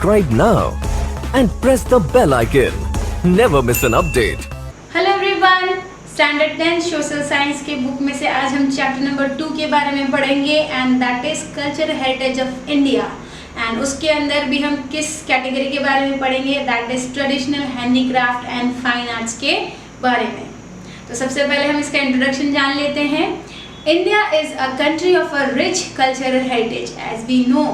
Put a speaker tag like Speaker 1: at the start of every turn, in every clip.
Speaker 1: subscribe now and press the bell icon. Never miss an update.
Speaker 2: Hello everyone, standard 10 social science के book में से आज हम chapter number 2 के बारे में पढ़ेंगे and that is culture heritage of India. And उसके अंदर भी हम किस कैटेगरी के बारे में पढ़ेंगे, that is traditional handicraft and fine arts के बारे में। तो सबसे पहले हम इसका इंट्रोडक्शन जान लेते हैं। India is a country of a rich cultural heritage. As we know,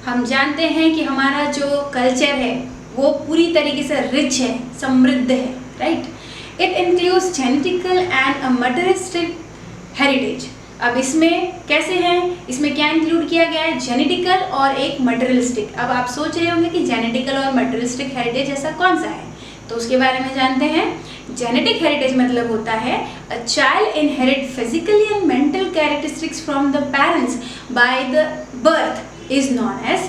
Speaker 2: हम जानते हैं कि हमारा जो कल्चर है वो पूरी तरीके से रिच है, समृद्ध है, right. It includes genetical and a materialistic heritage. अब इसमें कैसे हैं, इसमें क्या इंक्लूड किया गया है, जेनेटिकल और एक मटेरियलिस्टिक। अब आप सोच रहे होंगे कि जेनेटिकल और मटेरियलिस्टिक हेरिटेज ऐसा कौन सा है, तो उसके बारे में जानते हैं। जेनेटिक हेरिटेज मतलब होता है a child inherit physically and mental characteristics from the parents by the birth is known as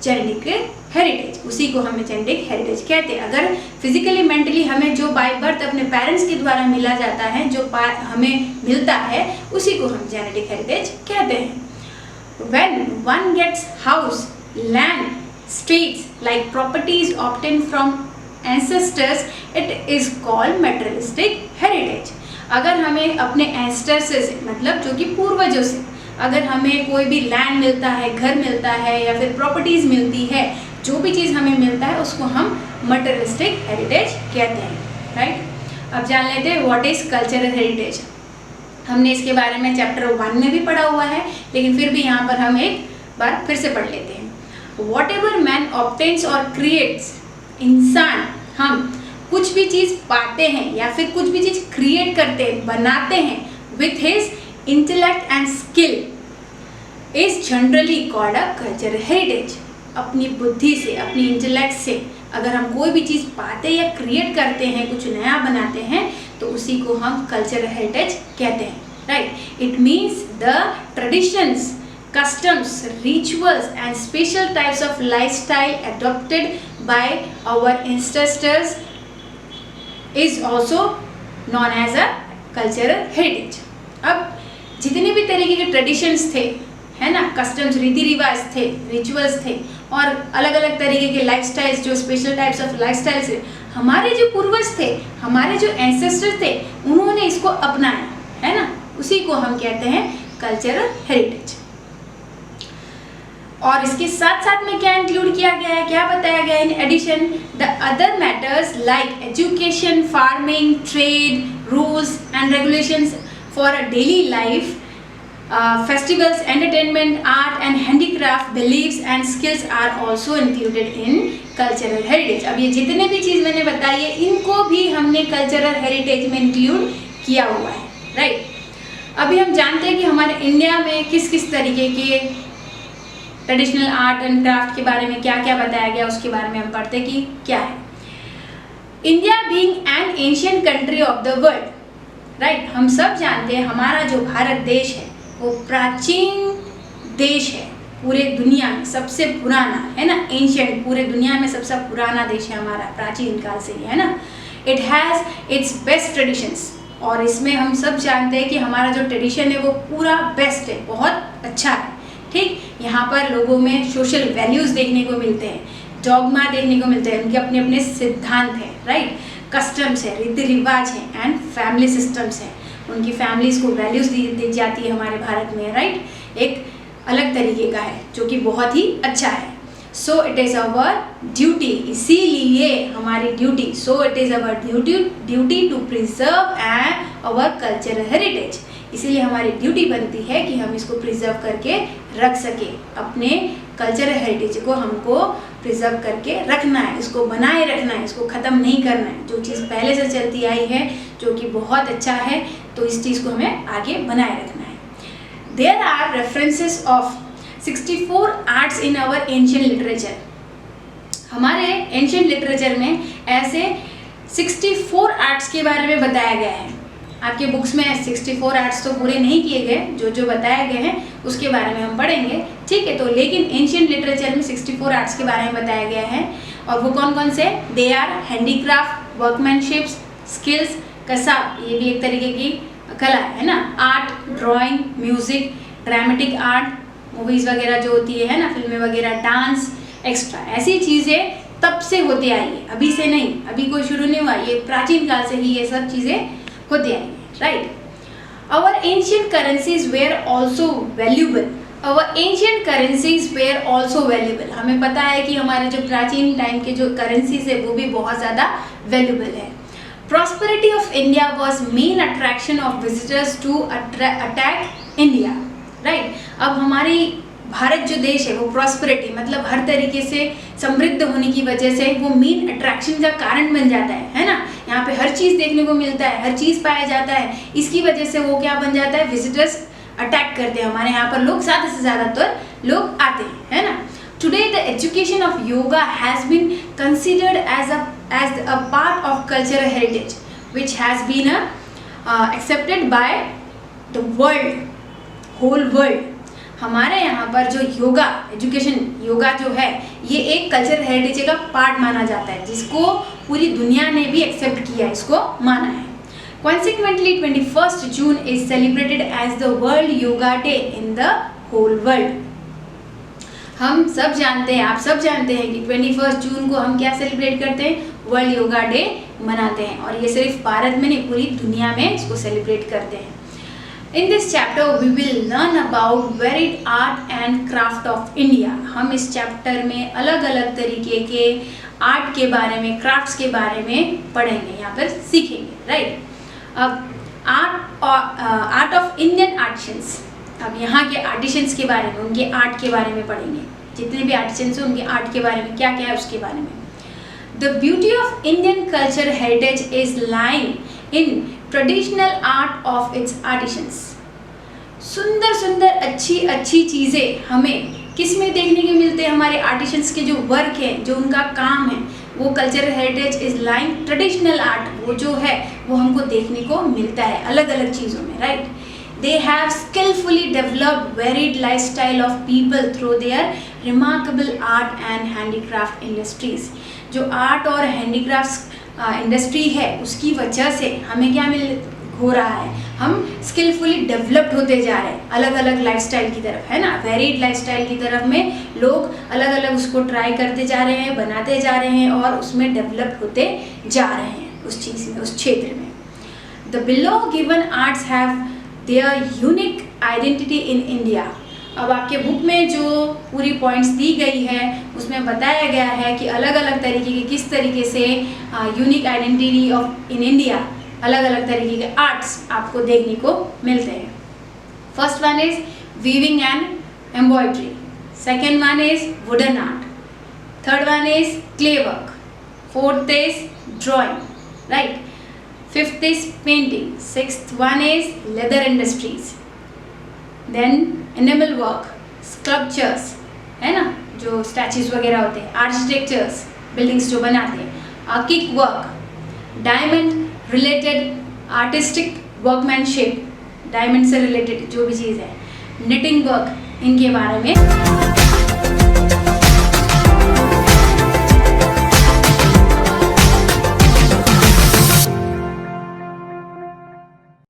Speaker 2: genetic heritage. उसी को हमें जेनेटिक हेरिटेज कहते हैं। अगर फिजिकली मेंटली हमें जो बाय बर्थ अपने पेरेंट्स के द्वारा मिला जाता है, जो हमें मिलता है, उसी को हम जेनेटिक हेरिटेज कहते हैं। When one gets house, land, streets like properties obtained from ancestors, it is called materialistic heritage। अगर हमें अपने एंसेस्टर्स से, मतलब जो कि पूर्वजों से, अगर हमें कोई भी लैंड मिलता है, घर मिलता है या फिर प्रॉपर्टीज मिलती है, जो भी चीज़ हमें मिलता है उसको हम मटेरियलिस्टिक हेरिटेज कहते हैं, राइट। अब जान लेते हैं व्हाट इज कल्चरल हेरिटेज। हमने इसके बारे में चैप्टर 1 में भी पढ़ा हुआ है, लेकिन फिर भी यहाँ पर हम एक बार फिर से पढ़ लेते हैं। वॉट एवर मैन ऑब्टेन्स और क्रिएट्स, इंसान हम कुछ भी चीज़ पाते हैं या फिर कुछ भी चीज़ क्रिएट करते हैं, बनाते हैं with his intellect and skill is generally called a cultural heritage. अपनी बुद्धि से, अपनी इंटेलेक्ट से अगर हम कोई भी चीज़ पाते या क्रिएट करते हैं, कुछ नया बनाते हैं, तो उसी को हम कल्चरल हेरिटेज कहते हैं, right. It means the traditions, customs, rituals and special types of lifestyle adopted by our ancestors is also known as a cultural heritage। अब जितने भी तरीके के ट्रेडिशंस थे, है ना, कस्टम्स, रीति रिवाज थे, रिचुअल्स थे और अलग अलग तरीके के लाइफस्टाइल्स, जो स्पेशल टाइप्स ऑफ लाइफस्टाइल्स थे, हमारे जो पूर्वज थे, हमारे जो एंसेस्टर्स थे, उन्होंने इसको अपनाया, है ना, उसी को हम कहते हैं कल्चरल हेरिटेज। और इसके साथ साथ में क्या इंक्लूड किया गया है, क्या बताया गया है, in addition the other matters like education, farming, trade, rules and regulations for a daily life, festivals, entertainment, art and handicraft, beliefs and skills are also included in cultural heritage। अब ये जितने भी चीज़ मैंने बताई है, इनको भी हमने cultural heritage में इंक्लूड किया हुआ है, राइट। अभी हम जानते हैं कि हमारे इंडिया में किस किस तरीके के ट्रेडिशनल आर्ट एंड क्राफ्ट के बारे में क्या क्या बताया गया, उसके बारे में हम पढ़ते कि क्या है। India being an ancient country of the world, right. हम सब जानते हैं हमारा जो भारत देश है वो प्राचीन देश है, पूरे दुनिया में सबसे पुराना, है ना, एंशिएंट, पूरे दुनिया में सबसे पुराना देश है हमारा, प्राचीन काल से ही, है ना। It has its best traditions, और इसमें हम सब जानते हैं कि हमारा जो ट्रेडिशन है वो पूरा बेस्ट है, बहुत अच्छा है, ठीक। यहाँ पर लोगों में सोशल वैल्यूज़ देखने को मिलते हैं, डॉगमा देखने को मिलते हैं, उनके अपने अपने सिद्धांत हैं, राइट, कस्टम्स है, रीति रिवाज है एंड फैमिली सिस्टम्स हैं। उनकी फैमिलीज़ को वैल्यूज़ दी जाती है हमारे भारत में, राइट। एक अलग तरीके का है जो कि बहुत ही अच्छा है। So it is our duty, इसीलिए हमारी duty, so it is our duty to preserve and our cultural heritage. इसीलिए हमारी ड्यूटी बनती है कि हम इसको प्रिजर्व करके रख सके, अपने कल्चरल हेरिटेज को हमको प्रिजर्व करके रखना है, इसको बनाए रखना है, इसको ख़त्म नहीं करना है। जो चीज़ पहले से चलती आई है, जो कि बहुत अच्छा है, तो इस चीज़ को हमें आगे बनाए रखना है। There are references of 64 arts in our ancient literature. हमारे एंशिएंट लिटरेचर में ऐसे 64 आर्ट्स के बारे में बताया गया है। आपके बुक्स में 64 आर्ट्स तो पूरे नहीं किए गए, जो जो बताए गए हैं उसके बारे में हम पढ़ेंगे, ठीक है। तो लेकिन एंशिएंट लिटरेचर में 64 आर्ट्स के बारे में बताया गया है, और वो कौन कौन से, they are handicraft, workmanships, skills, कसाब, ये भी एक तरीके की कला है ना, art, drawing, music, dramatic art, movies वगैरह जो होती है ना, फिल्में वगैरह, डांस, एक्स्ट्रा। ऐसी चीज़ें तब से होती आई है, अभी से नहीं, अभी कोई शुरू नहीं हुआ, ये प्राचीन काल से ही ये सब चीज़ें होती आई है, right. Our ancient currencies were also valuable, our ancient currencies were also valuable. हमें पता है कि हमारे जो प्राचीन टाइम के जो करेंसीज है वो भी बहुत ज़्यादा वैल्यूबल है। Prosperity of India was main attraction of visitors to attack India, right. अब हमारी भारत जो देश है वो प्रॉस्पेरिटी मतलब हर तरीके से समृद्ध होने की वजह से वो मेन अट्रैक्शन का कारण बन जाता है ना। यहाँ पे हर चीज़ देखने को मिलता है, हर चीज़ पाया जाता है, इसकी वजह से वो क्या बन जाता है, विजिटर्स अटैक करते हैं हमारे यहाँ पर, लोग ज़्यादा से ज़्यादातर लोग आते हैं, है ना। Today the education of yoga has been considered as a part of cultural heritage which has been accepted by the world, whole world. हमारे यहाँ पर जो योगा एजुकेशन, योगा जो है ये एक कल्चरल हेरिटेज का पार्ट माना जाता है, जिसको पूरी दुनिया ने भी एक्सेप्ट किया है, इसको माना है। Consequently, 21st June is celebrated as the World Yoga Day in the whole world. हम सब जानते हैं, आप सब जानते हैं कि 21 जून को हम क्या सेलिब्रेट करते हैं, वर्ल्ड योगा डे मनाते हैं, और ये सिर्फ भारत में नहीं पूरी दुनिया में इसको सेलिब्रेट करते हैं। In this chapter we will learn about varied art and craft of India. हम इस चैप्टर में अलग अलग तरीके के आर्ट के बारे में, क्राफ्ट्स के बारे में पढ़ेंगे, यहाँ पर सीखेंगे, राइट। अब आर्ट ऑफ इंडियन आर्टिशंस, अब यहाँ के आर्टिशंस के बारे में, उनके आर्ट के बारे में पढ़ेंगे, जितने भी आर्टिशंस हैं उनके आर्ट के बारे में क्या क्या है उसके बारे में। The beauty of Indian culture heritage is line in traditional art of its artisans. सुंदर सुंदर अच्छी अच्छी चीज़ें हमें किस में देखने को मिलते हैं, हमारे आर्टिशंस के जो वर्क है, जो उनका काम है, वो cultural heritage is line traditional art, वो जो है वो हमको देखने को मिलता है अलग अलग चीज़ों में, right. They have skilfully developed varied life style of people through their remarkable art and handicraft industries. जो आर्ट और हैंडीक्राफ्ट इंडस्ट्री है उसकी वजह से हमें क्या हो रहा है, हम स्किलफुली डेवलप्ड होते जा रहे हैं अलग अलग लाइफस्टाइल की तरफ, है ना। वेरिड लाइफस्टाइल की तरफ में लोग अलग अलग उसको ट्राई करते जा रहे हैं, बनाते जा रहे हैं और उसमें डेवलप होते जा रहे हैं उस चीज़ में, उस क्षेत्र में। The below given arts have their unique identity in India. अब आपके बुक में जो पूरी पॉइंट्स दी गई है उसमें बताया गया है कि अलग अलग तरीके के किस तरीके से unique identity of in India, अलग अलग तरीके के आर्ट्स आपको देखने को मिलते हैं। First one is weaving and embroidery, second one is wooden art, third one is clay work, fourth is drawing, right, fifth is painting, sixth one is leather industries, then animal work, sculptures, है ना, जो statues वगैरह होते हैं, architectures, buildings जो बनाते हैं, archaic work, diamond related artistic workmanship, diamond से रिलेटेड जो भी चीज़ है, निटिंग वर्क, इनके बारे में